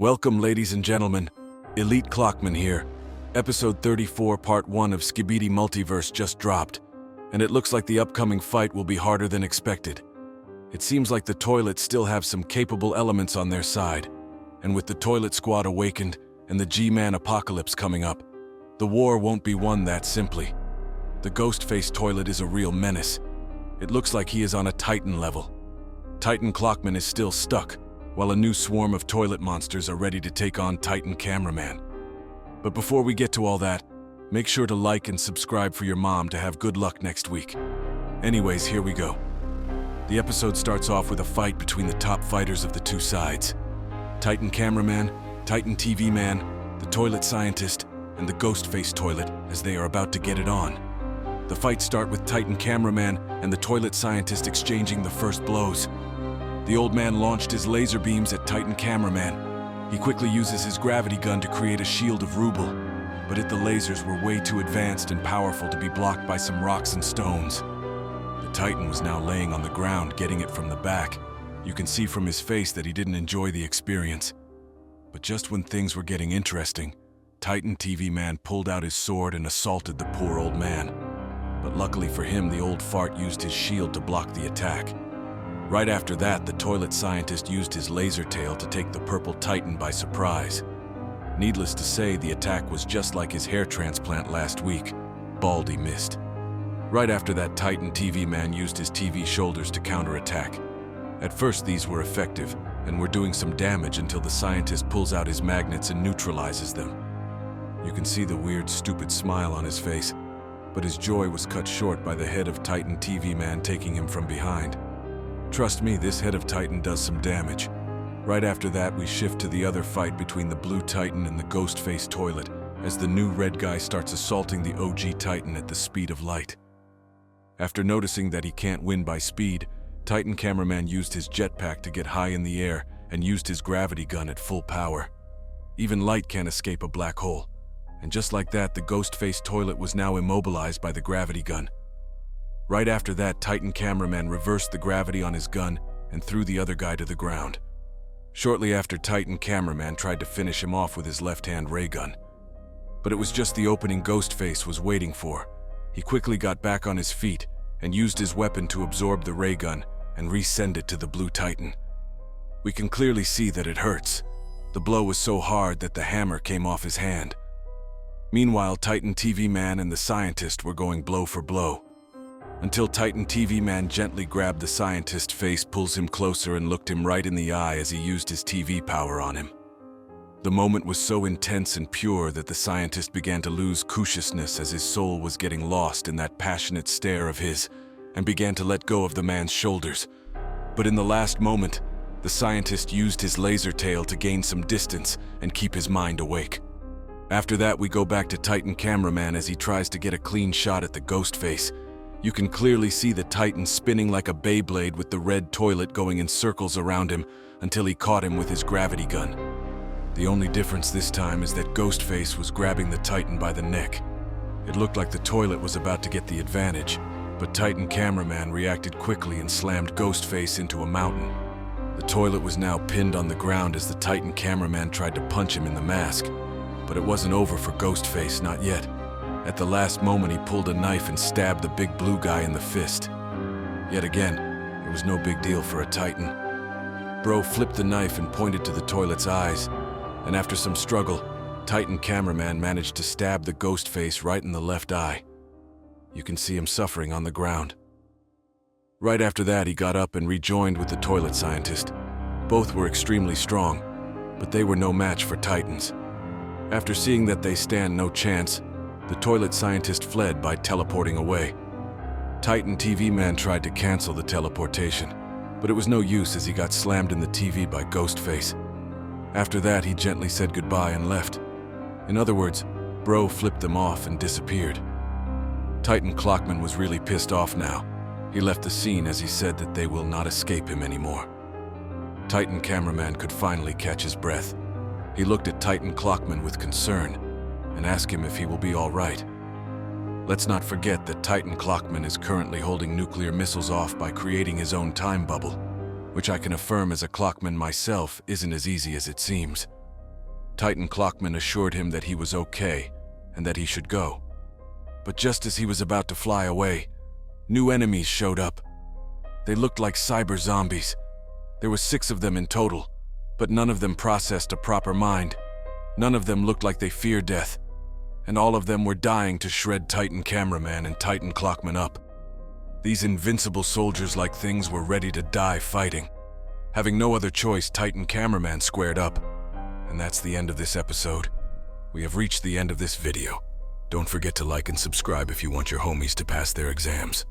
Welcome, ladies and gentlemen. Elite Clockman here. Episode 34, Part 1 of SKIBIDI Multiverse just dropped, and it looks like the upcoming fight will be harder than expected. It seems like the toilets still have some capable elements on their side, and with the Toilet Squad awakened and the G-Man apocalypse coming up, the war won't be won that simply. The Ghostface toilet is a real menace. It looks like he is on a Titan level. Titan Clockman is still stuck, while a new swarm of toilet monsters are ready to take on Titan Cameraman. But before we get to all that, make sure to like and subscribe for your mom to have good luck next week. Anyways, here we go. The episode starts off with a fight between the top fighters of the two sides. Titan Cameraman, Titan TV Man, the Toilet Scientist, and the Ghostface Toilet as they are about to get it on. The fights start with Titan Cameraman and the Toilet Scientist exchanging the first blows. The old man launched his laser beams at Titan Cameraman. He quickly uses his gravity gun to create a shield of rubble, but the lasers were way too advanced and powerful to be blocked by some rocks and stones. The Titan was now laying on the ground, getting it from the back. You can see from his face that he didn't enjoy the experience. But just when things were getting interesting, Titan TV Man pulled out his sword and assaulted the poor old man. But luckily for him, the old fart used his shield to block the attack. Right after that, the Toilet Scientist used his laser tail to take the purple Titan by surprise. Needless to say, the attack was just like his hair transplant last week. Baldy missed. Right after that, Titan TV Man used his TV shoulders to counterattack. At first, these were effective and were doing some damage until the scientist pulls out his magnets and neutralizes them. You can see the weird, stupid smile on his face, but his joy was cut short by the head of Titan TV Man taking him from behind. Trust me, this head of Titan does some damage. Right after that, we shift to the other fight between the Blue Titan and the Ghostface Toilet, as the new red guy starts assaulting the OG Titan at the speed of light. After noticing that he can't win by speed, Titan Cameraman used his jetpack to get high in the air and used his gravity gun at full power. Even light can't escape a black hole. And just like that, the Ghostface Toilet was now immobilized by the gravity gun. Right after that, Titan Cameraman reversed the gravity on his gun and threw the other guy to the ground. Shortly after, Titan Cameraman tried to finish him off with his left-hand ray gun. But it was just the opening Ghostface was waiting for. He quickly got back on his feet and used his weapon to absorb the ray gun and resend it to the Blue Titan. We can clearly see that it hurts. The blow was so hard that the hammer came off his hand. Meanwhile, Titan TV Man and the scientist were going blow for blow, until Titan TV Man gently grabbed the scientist's face, pulls him closer, and looked him right in the eye as he used his TV power on him. The moment was so intense and pure that the scientist began to lose consciousness as his soul was getting lost in that passionate stare of his, and began to let go of the man's shoulders. But in the last moment, the scientist used his laser tail to gain some distance and keep his mind awake. After that, we go back to Titan Cameraman as he tries to get a clean shot at the Ghostface. You can clearly see the Titan spinning like a Beyblade with the red toilet going in circles around him until he caught him with his gravity gun. The only difference this time is that Ghostface was grabbing the Titan by the neck. It looked like the toilet was about to get the advantage, but Titan Cameraman reacted quickly and slammed Ghostface into a mountain. The toilet was now pinned on the ground as the Titan Cameraman tried to punch him in the mask. But it wasn't over for Ghostface, not yet. At the last moment, he pulled a knife and stabbed the big blue guy in the fist. Yet again, it was no big deal for a Titan. Bro flipped the knife and pointed to the toilet's eyes, and after some struggle, Titan Cameraman managed to stab the Ghostface right in the left eye. You can see him suffering on the ground. Right after that, he got up and rejoined with the Toilet Scientist. Both were extremely strong, but they were no match for Titans. After seeing that they stand no chance, the Toilet Scientist fled by teleporting away. Titan TV Man tried to cancel the teleportation, but it was no use as he got slammed in the TV by Ghostface. After that, he gently said goodbye and left. In other words, Bro flipped them off and disappeared. Titan Clockman was really pissed off now. He left the scene as he said that they will not escape him anymore. Titan Cameraman could finally catch his breath. He looked at Titan Clockman with concern and asked him if he will be all right. Let's not forget that Titan Clockman is currently holding nuclear missiles off by creating his own time bubble, which I can affirm as a Clockman myself isn't as easy as it seems. Titan Clockman assured him that he was okay and that he should go. But just as he was about to fly away, new enemies showed up. They looked like cyber zombies. There were 6 of them in total, but none of them processed a proper mind. None of them looked like they feared death, and all of them were dying to shred Titan Cameraman and Titan Clockman up. These invincible soldiers-like things were ready to die fighting. Having no other choice, Titan Cameraman squared up. And that's the end of this episode. We have reached the end of this video. Don't forget to like and subscribe if you want your homies to pass their exams.